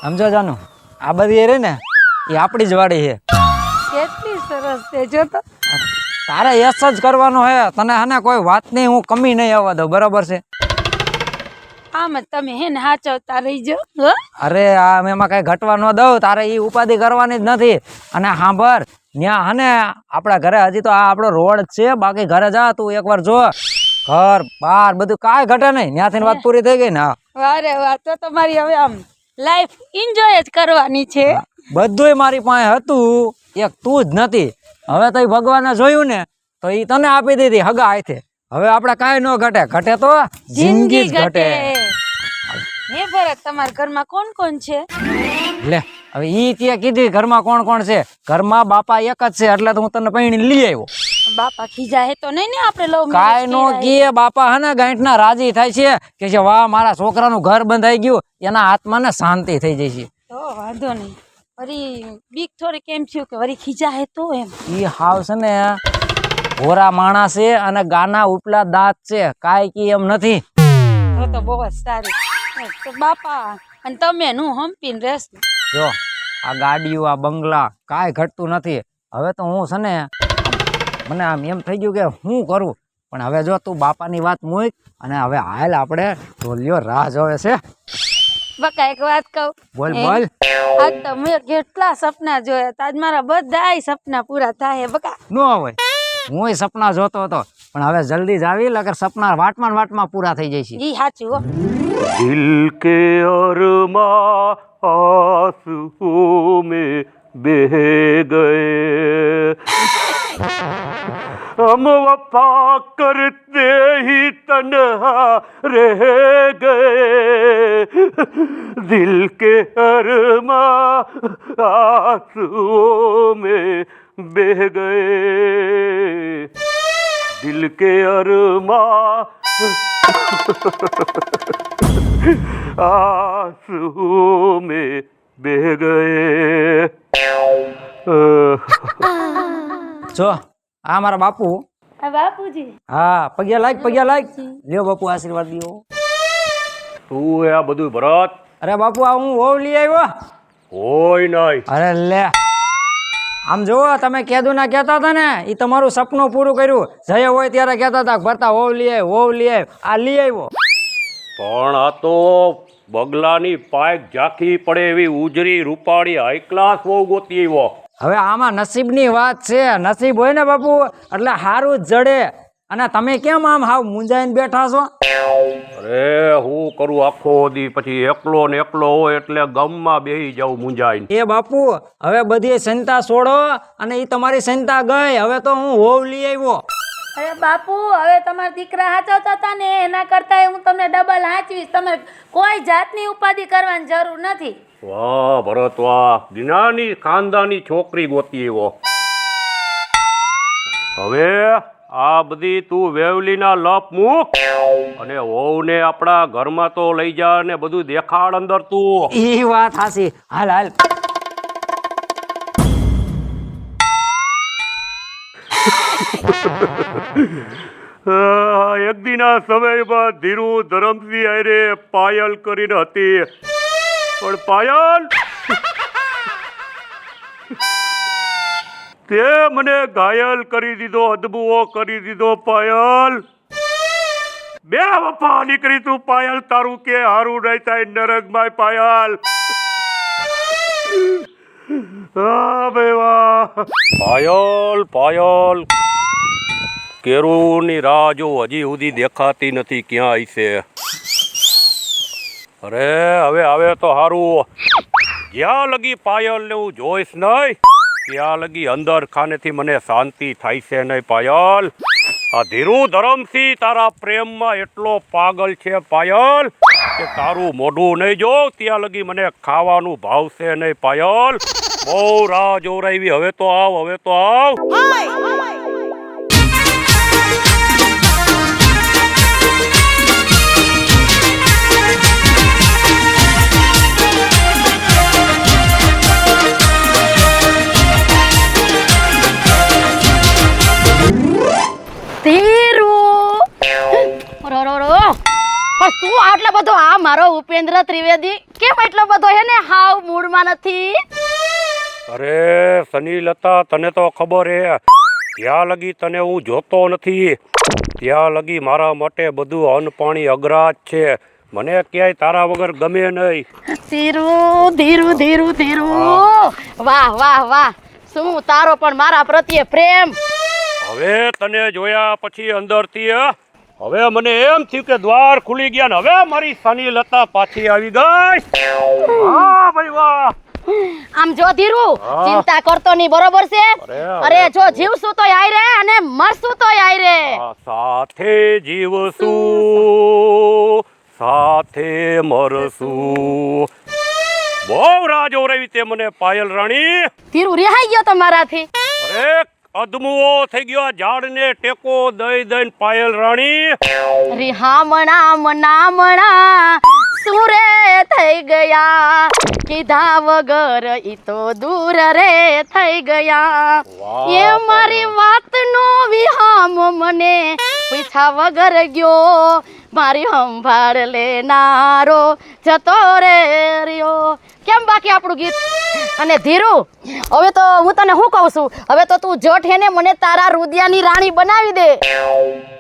સમજો જાનું આ બધી એ રે ને એ આપણી જ વાડી છે. કેટલી સરસ છે જો તો. તારે યસ જ કરવાનો હે. તને હને કોઈ વાતની હું કમી નહીં આવવા દઉં, બરાબર છે? આમ જ તમે હે ને હાચવતા રહીજો હો. અરે આ એમાં કઈ ઘટવા ન દઉં. તારે ઈ ઉપાધિ કરવાની જ નથી. અને સાંભળ, ન્યા હને આપણા ઘરે હજી તો આ આપણો રોડ છે, બાકી ઘરે જા તું એકવાર જો, ઘર બાર બધું કાંઈ ઘટે નહીં. ત્યાંથી વાત પૂરી થઈ ગઈ ને. વારે વાત તો તમારી હવે આમ લાઈફ એન્જોય જ કરવાની છે. બધુંય મારી પાસે હતું, એક તું જ નથી. હવે તો ભગવાને જોયું ને તો ઈ તને આપી દીધી હગા હાથે. હવે આપણે કાંઈ ન ઘટે. ઘટે તો જિંદગી જ ઘટે. હે ભરત, તમારા ઘરમાં કોણ કોણ છે? લે હવે ઈ તે કીધી ઘરમાં કોણ કોણ છે. ઘરમાં બાપા એક જ છે, એટલે તો હું તને પૈણી લઈ આવ્યો. બાપા ખીજા હે તો નહીં ને આપણે લવ કાંઈ નો કીએ. બાપા હે ને ગાંઠના રાજી થાય છે કે છે વાહ મારા છોકરાનું ઘર બંધાઈ ગયું. એના આત્માને શાંતિ થઈ જાય છે. તો વાંધો નહીં. વરી બીક થોડી કેમ થયું કે વરી ખીજા હે તો એમ? ઈ હાવ છે ને ભોરા માણસ છે અને ગાના ઉપલા દાંત છે, કાંઈ કી એમ નથી. તો બહુ જ સારું. તો બાપા અને તમે નું હંપીને રહેશું. જો આ ગાડીઓ આ બંગલા કાંઈ ઘટતું નથી. હવે તો હું છે ને મને આમ એમ થઈ ગયું કે હું કરું. પણ હવે જો તું બાપાની વાત મૂક અને હવે હાલ આપણે ઢોલિયો રાહ જોવે છે. બકા એક વાત કહું? બોલ બોલ. આજ તો મેં કેટલા સપના જોયા. આજ મારા બધાય સપના પૂરા થાય બકા. ન હોય, હું સપના જોતો હતો, પણ હવે જલ્દી જ આવી લગર સપના વાટમાં વાટમાં પૂરા થઈ જાય છે. ઈ સાચું હો. दिल के अरमा आंसू में बह गए, हम वफा करते ही तन्हा रह गए, दिल के अरमा आंसू में बह गए, दिल के अरमा आंसू में बह गए. જો આ મારા બાપુ. બાપુજી. હા, પગ્યા લાગ. લ્યો બાપુ આશીર્વાદ દ્યો. શું આ બધું ભરત? અરે બાપુ આ હું વહુ લઈ આવ્યો. હોય નહીં. અરે લે આમ જુઓ, તમે કેદું ના કહેતા હતા ને એ તમારું સપનું પૂરું કર્યું. જય હોય ત્યારે કહેતા હતા ભરતા વહુ લઈ આવ. આ લઈ આવ્યો. પણ આ તો બગલાની પાઇક ઝાંખી પડે એવી ઉજરી રૂપાળી હાઈ ક્લાસ બહુ ગોતી આવ્યો. હવે આમાં નસીબની વાત છે. નસીબ હોય ને બાપુ એટલે સારું જ જડે. અને તમે કેમ આમ હાવ મૂંઝાઈને બેઠા છો? અરે હું કરું આખો દી, પછી એકલો ને એકલો હોય એટલે ગમમાં બેહી જાઉં મૂંઝાઈને. એ બાપુ હવે બધી ચિંતા છોડો અને એ તમારી ચિંતા ગઈ. હવે તો હું વહુ લઈ આવ્યો. અરે બાપુ, હવે તમારા દીકરા હાચવતા હતા ને એના કરતા હું તમને ડબલ હાચવીશ. તમે કોઈ જાતની ઉપાધિ કરવાની જરૂર નથી. વાહ ભરત વાહ, દિનાની ખાનદાની છોકરી ગોતી આવ્યો. હવે આ બધી તું વેવલીના લપ મૂક અને વહુને આપણા ઘરમાં તો લઈ જા ને બધું દેખાડ અંદર તું. એ વાત હાસી. હાલ એક દિના સમયમાં ધીરુ ધરમસિંહ આરે પાયલ કરીને હતી, પણ પાયલ તે મને ઘાયલ કરી દીધો, અદબુઓ કરી દીધો. પાયલ બે વફા નીકળી તું પાયલ, તારું કે હારું નહીં થાય નરકમાં પાયલ. હા ભાઈ વાહ. પાયલ કેરુની રાહ જો હજી સુધી દેખાતી નથી, ક્યાં હશે? અરે હવે આવે તો હારું. જ્યાં લગી પાયલ ને હું જોઈશ નહીં ત્યાં લગી અંદર ખાનેથી મને શાંતિ થાય છે નહીં. પાયલ આ ધીરુ ધરમસિંહ તારા પ્રેમમાં એટલો પાગલ છે પાયલ કે તારું મોઢું નહીં જો ત્યાં લગી મને ખાવાનું ભાવશે નહીં. પાયલ બહુ રાહ જોરાવી. હવે તો આવ. પણ તું આટલો બધો આ મારો ઉપેન્દ્ર ત્રિવેદી કેમ એટલો બધો હે ને હાવ મૂડમાં નથી? અરે સનીલતા, તને તો ખબર હે, ત્યાં લગી તને હું જોતો નથી ત્યાં લગી મારા માટે બધું અન્ન પાણી અઘરા જ છે. મને ક્યાંય તારા વગર ગમે નહીં. ધીરું ધીરું ધીરું ધીરું, વાહ વાહ વાહ, શું તારો પણ મારા પ્રત્યે પ્રેમ. હવે તને જોયા પછી અંદરથી હવે મને એમ થયું કે દ્વાર ખુલી ગયા ને હવે મારી સનીલતા પાછી આવી ગઈ. વાહ ભાઈ વાહ. આમ જો ધીરું, હા. ચિંતા કરતો નહીં, બરોબર છે? અરે, અરે જો જીવશું તો આય રે અને મરશું તો આય રે. આ સાથે જીવશું સાથે મરશું. બહુ રાહ જોવરાવી તે મને પાયલ રાણી. ધીરું રિહાઈ ગયો તો મારાથી. અરે અધમુઓ થઈ ગયો આ ઝાડને ટેકો દઈ દઈને પાયલ રાણી. રિહામણા મનામણા સુરે થઈ ગયા, કીધા વગર ઈ તો દૂર રે થઈ ગયા. વાહ, એ મારી વાતનો વિહામ મને પૂછા વગર ગયો, મારી સંભાળ લેનારો જતો રે રહ્યો. કેમ બાકી આપણું ગીત? અને ધીરુ, હવે તો હું તને શું કહું છું, હવે તો તું જટ હે ને મને તારા રુદિયાની રાણી બનાવી દે.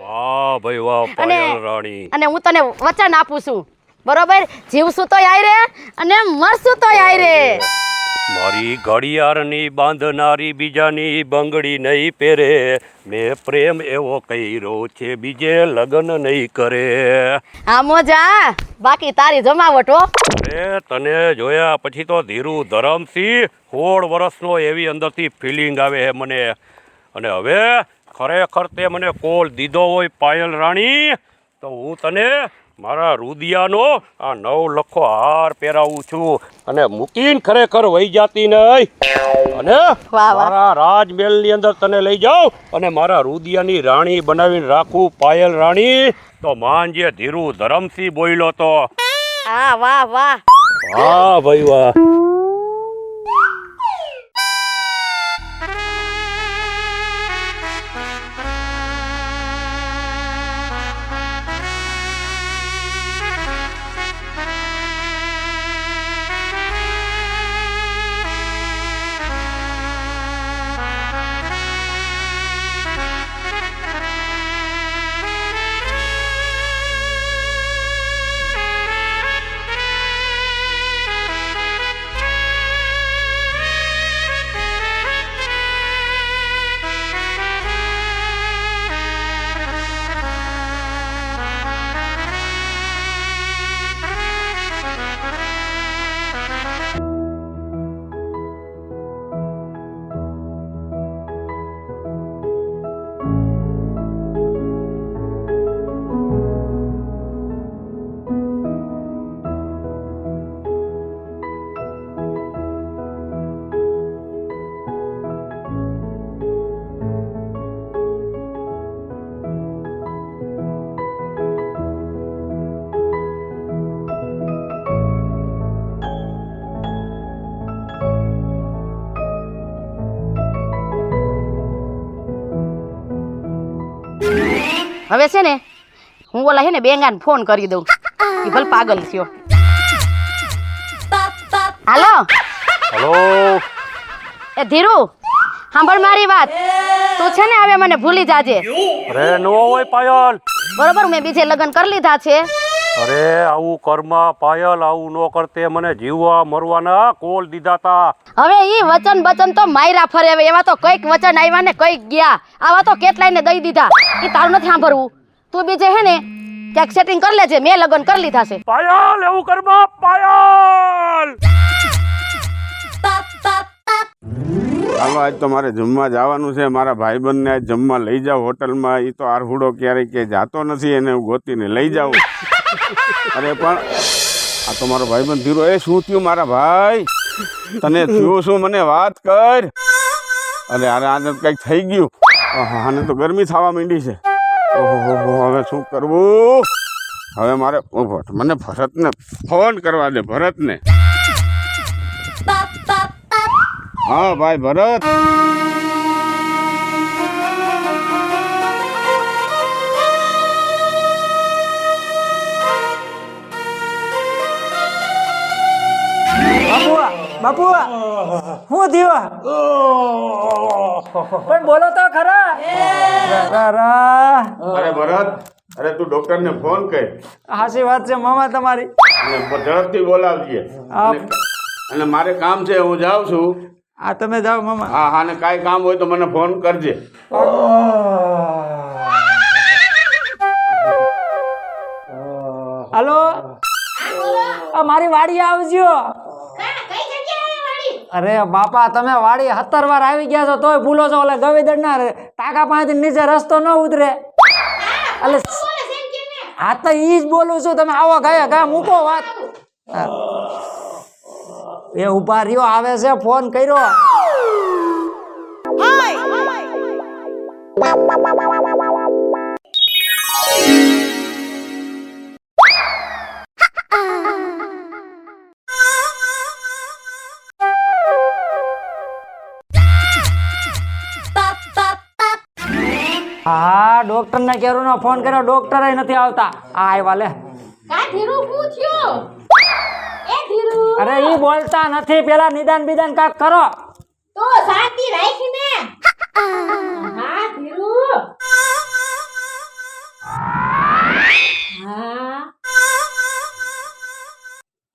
વાહ ભાઈ વાહ પાયલ રાણી. અને હું તને વચન આપું છું, બરોબર? જીવશું તો આય રે અને મરશું તો આય રે. મારી ઘડિયાળની બાંધનારી બીજાની બંગડી નહીં પહેરે, મેં પ્રેમ એવો કર્યો છે બીજે લગ્ન નહીં કરે. હા મોજા, બાકી તારી જમાવટ હો. અરે તને જોયા પછી તો ધીરુ ધરમસિંહ 16 વર્ષનો એવી અંદરથી ફિલિંગ આવે છે મને. અને હવે ખરેખર તે મને કોલ દીધો હોય પાયલ રાણી તો હું તને મારા રુદિયાનો આ 9 લખો હાર પહેરાવું છું અને મૂકીને ખરેખર વહી જાતી નહીં. અને વાહ. મારા રાજમહેલની અંદર તને લઈ જાઉં અને મારા રુદિયાની રાણી બનાવીને રાખું પાયલ રાણી. તો માનજે ધીરુ ધરમસિંહ બોલ્યો તો. હા વાહ વાહ. વાહ ભાઈ વાહ. હવે છે ને હું ઓલા હે ને બેંગાને ફોન કરી દઉં, એ ભલે પાગલ થયો. હાલો. હલો. એ ધીરુ, સાંભળ મારી વાત. તું છે ને હવે મને ભૂલી જાજે, અરે નો હોય પાયલ. બરોબર? મેં બીજે લગ્ન કરી લીધા છે. અરે આવું કર્મા પાયલ, આવું નો કરતે. મને જીવવા મરવાના કોલ દીધા તા. હવે ઈ વચન બચન તો માયરા ફરે. હવે એવા તો કઈક વચન આવ્યા ને કઈક ગયા. આવા તો કેટલાયને દઈ દીધા. એ તારું નથી સાંભળવું. તું બીજે હે ને ક્યાંક સેટિંગ કરી લેજે. મેં લગ્ન કરી લીધા છે. પાયલ એવું કર્મા પાયલ. ચાલો આજ તો મારે જમવા જવાનું છે. મારા ભાઈબંધને આજ જમવા લઈ જાવ હોટલમાં. એ તો આરહુડો ક્યારેય કે જાતો નથી, એને હું ગોતીને લઈ જાઉં. અરે પણ આ તો મારો ભાઈબંધ ધીરો. એ શું થયું મારા ભાઈ? તને થયું શું? મને વાત કર. અરે અરે આને કંઈક થઈ ગયું. આને તો ગરમી થવા માંડી છે. ઓહો, હવે શું કરવું? હવે મારે મને ભરતને ફોન કરવા દે. ભરતને. હા ભાઈ ભરત. બાપુ શું થયું પણ બોલો તો ખરા અરે ભરત, અરે તું ડોક્ટરને ફોન કર હાચી વાત છે મામા તમારી. અને ઝડપથી બોલાવજે. અને મારે કામ છે, હું જાઉં છું. આ તમે જાઓ મામા. હા હા, ને કાંઈ કામ હોય તો મને ફોન કરજે. હાલો, મારી વાડી આવજો. અરે બાપા, તમે વાડી 17 વાર આવી ગયા છો તોય ભૂલો છો. ઓલે ગવેદડ ના ટાકા પાસેથી નીચે રસ્તો ન ઉતરે. એટલે હા તો ઈ જ બોલું છું. તમે આવો ગયા ગા મૂકો વાત. એ ઉભા રહ્યો, આવે છે, ફોન કર્યો. હા, ડોક્ટર ને કેરું નો ફોન કર્યો, ડોક્ટર નથી આવતા. આ આવ્યા લે. અરે ઈ બોલતા નથી, પેલા નિદાન બિદાન કાક કરો. તો શાંતિ રાખીને. હા ધીરુ. હા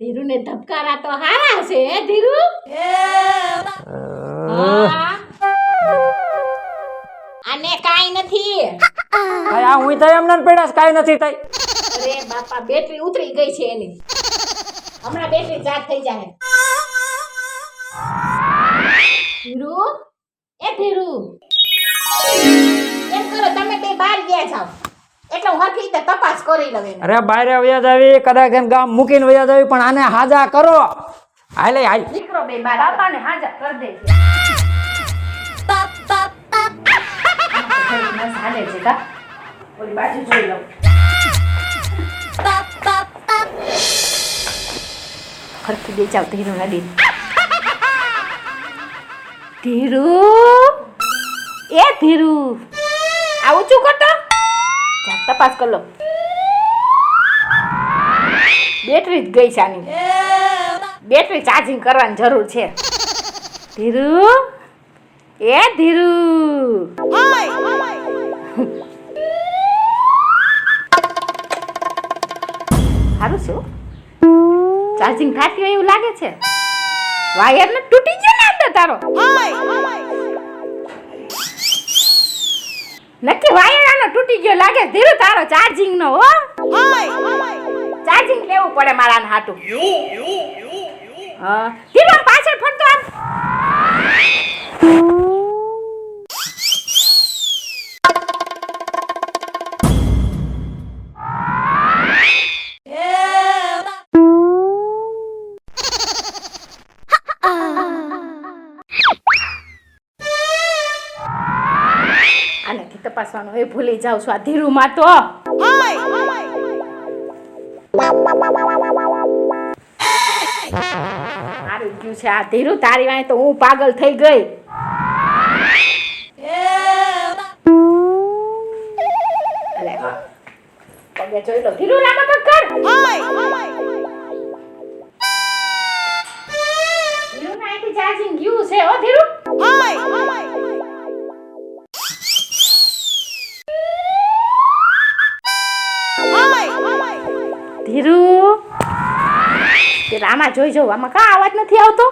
ધીરુ ને ધબકારા તો હારા છે હે ધીરુ. આને કાઈ નથી. આ હું થઈ એમને પડ્યા, કાઈ નથી થઈ. અરે બાપા, બેટરી ઉતરી ગઈ છે એની. હમણાં બેટરી ચાર્જ થઈ જાય. ધીરુ, એ ધીરુ, એમ કરો તમે બે બહાર ગયા જાવ એટલે હું હરખી રીતે તપાસ કરી લઉં એની. અરે બાયરે વયા જાવી, કદાચ એમ ગામ મૂકીને વયા જાવી, પણ આને હાજા કરો. હાલે હાલ. નીકળો બે બહાર. બાપાને હાજર કરી દે. હાલે છે કા ઓલી બાજુ જોઈ લઉં. હરખી દે જાવ ધીરુ નદી. ધીરુ, એ ધીરુ, આ ઊંચું કરતો. તપાસ કર લો. બેટરી જ ગઈ છે આની. બેટરી ચાર્જિંગ કરવાની જરૂર છે. ધીરુ, એ ધીરુ, સારું શું ચાર્જિંગ થાતી હોય એવું લાગે છે. વાયર ને તૂટી ગયો ને અંદર તારો. નક્કી વાયર આનો તૂટી ગયો લાગે. ધીરુ તારો ચાર્જિંગ નો હો. ચાર્જિંગ લેવું પડે મારા હાટુ. હા ધીરુ પાછળ ફરતો આમ. આનાથી તપાસવાનું એ ભૂલી જાઉં છું. આ ધીરુમાં તો સારું ગયું છે. આ ધીરુ તારી વાંહે તો હું પાગલ થઈ ગઈ. પગે જોઈ લો. ધીરુ લાંબા પગ કર. ધીરુ ના અહીંથી ચાર્જિંગ ગયું છે હો ધીરુ. ધીરુ તે આમાં જોઈ જાવ. આમાં કા અવાજ નથી આવતો.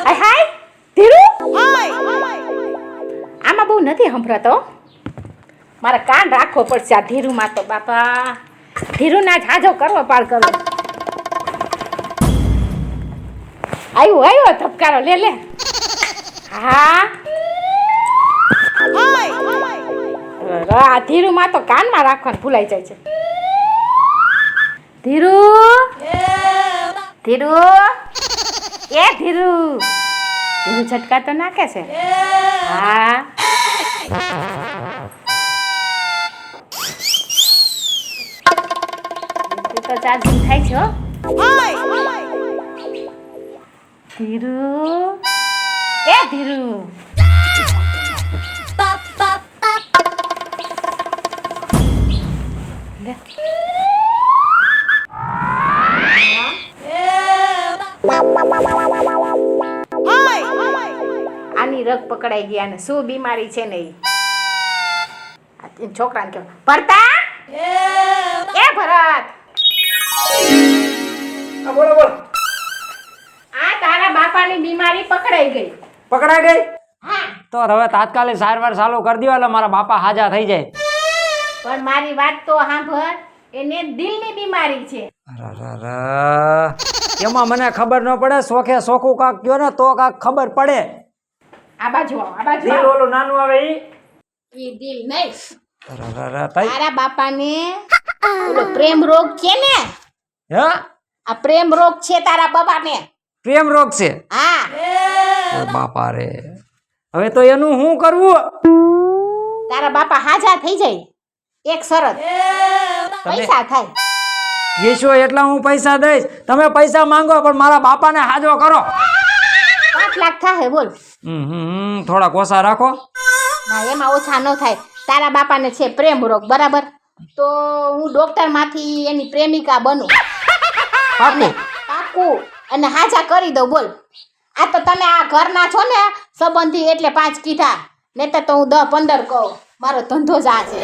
હાય હાય ધીરુ, આમાં બહુ નથી સંભળાતો. મારે કાન રાખવો પડશે આ ધીરુમાં તો. બાપા, ધીરુના જ હાજો કરવો પાડ કરો. આવ્યો આવ્યો ધબકારો. લે લે. હા આ ધીરુમાં તો કાનમાં રાખવાનું ભૂલાઈ જાય છે. ધીરુ, ધીરુ, એ ધીરુ, ધીરુ ઝટકા તો નાખે છે. હા તો ચાર્જિંગ થાય છે હો. ધીરુ, એ ધીરુ, લે. શાની રગ પકડાઈ ગયા ને શું બીમારી છે ને ઈ છોકરાને કહો ભરતા એ ભરત બોલો બોલો આ તારા બાપાની બીમારી પકડાઈ ગઈ પકડાઈ ગઈ હા તો હવે તાત્કાલિક સારવાર ચાલુ કરી દો એટલે મારા બાપા હાજા થઈ જાય. પણ મારી વાત તો સાંભળ એને દિલની બીમારી છે એમાં મને ખબર ન પડે, સોખે સોખું કાક કયો ને તો કાક ખબર પડે. આ બાજુ આવો, આ બાજુ દિલ આવો. ઓલું નાનું આવે ઈ ઈ દિલ નહીં તઈ તારા બાપાને ઓલો પ્રેમ રોગ છે ને હે આ પ્રેમ રોગ છે તારા બાપાને પ્રેમ રોગ છે. હા ઓય બાપા રે, હવે તો એનું શું કરવું? તારા બાપા હાજા થઈ જાય એક શરત પૈસા થાય કેશો એટલા હું પૈસા દઈશ, તમે પૈસા માંગો પણ મારા બાપાને હાજો કરો. 5 લાખ થાય બોલ થોડા કોસા રાખો. ના એમાં ઓછા ન થાય. તારા બાપાને છે પ્રેમ રોગ બરાબર, તો હું ડોક્ટર માંથી એની પ્રેમિકા બનું પાકું? પાકું અને હાજા કરી દઉં બોલ. આ તો તમે આ ઘરના છો ને સંબંધી એટલે 5 કીધા, નહીતર તો હું 10-15 કહું. મારો ધંધો જ આ છે.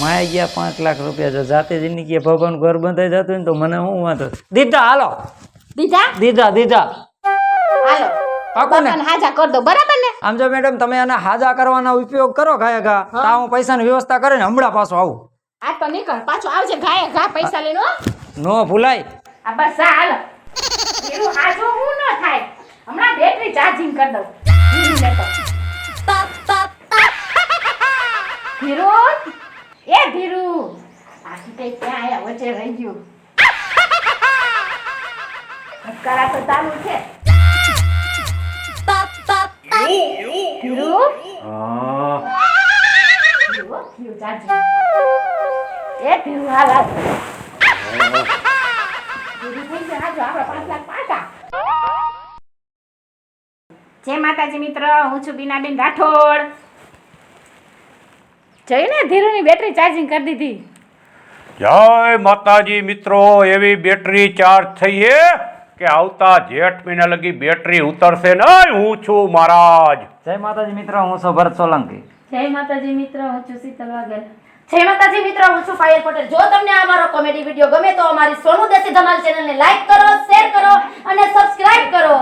માય ગયા 5 લાખ રૂપિયા, જો જાતે જિંદગી ભગવાન ઘર બંધાઈ જતું હોય ને તો મને શું વાંધો. દીધા હાલો, દીધા દીધા દીધા હાલો પાકું ને? બાપાને હાજા કરી દો બરાબર ને? આમ જો મેડમ તમે એને હાજા કરવાના ઉપયોગ કરો ઘાય ઘા, તો હું પૈસાની વ્યવસ્થા કરીને હમણાં પાછો આવું. આ તો નીકળ પાછો આવજે ઘાએ ઘા પૈસા લઈને હો. નો ભૂલાય. આ બસ આ હાલો એનું હાજો હું ન થાય. હમણાં બેટરી ચાર્જિંગ કરી દઉં. ધીરુ એ ધીરુ આખી કઈ ક્યાં આયા વચ્ચે રહી ગયું. કરા તો ચાલુ છે. ધીરુ ધીરુ ચાર્જિંગ એ ધીરુ હાલ હાલ ધીરુ થઈ જાય હાજો આપણા 5 લાખ પાકા. જય માતાજી મિત્ર, હું છું બીનાબેન રાઠોડ. જઈને ધીરુની બેટરી ચાર્જિંગ કરી દીધી. જય માતાજી મિત્રો, એવી બેટરી ચાર્જ થઈ છે કે આવતા જેઠ મહિના લગી બેટરી ઉતરશે નહીં. હું છું મહારાજ. જય માતાજી મિત્ર, હું છું ભરત સોલંકી. જય માતાજી મિત્ર, હું છું શીતલ વાઘેલા. જય માતાજી મિત્ર, હું છું પાયલ પટેલ. જો તમને આ મારો કોમેડી વિડીયો ગમે તો અમારી સોનુ દેશી ધમાલ ચેનલને લાઈક કરો, શેર કરો અને સબસ્ક્રાઇબ કરો.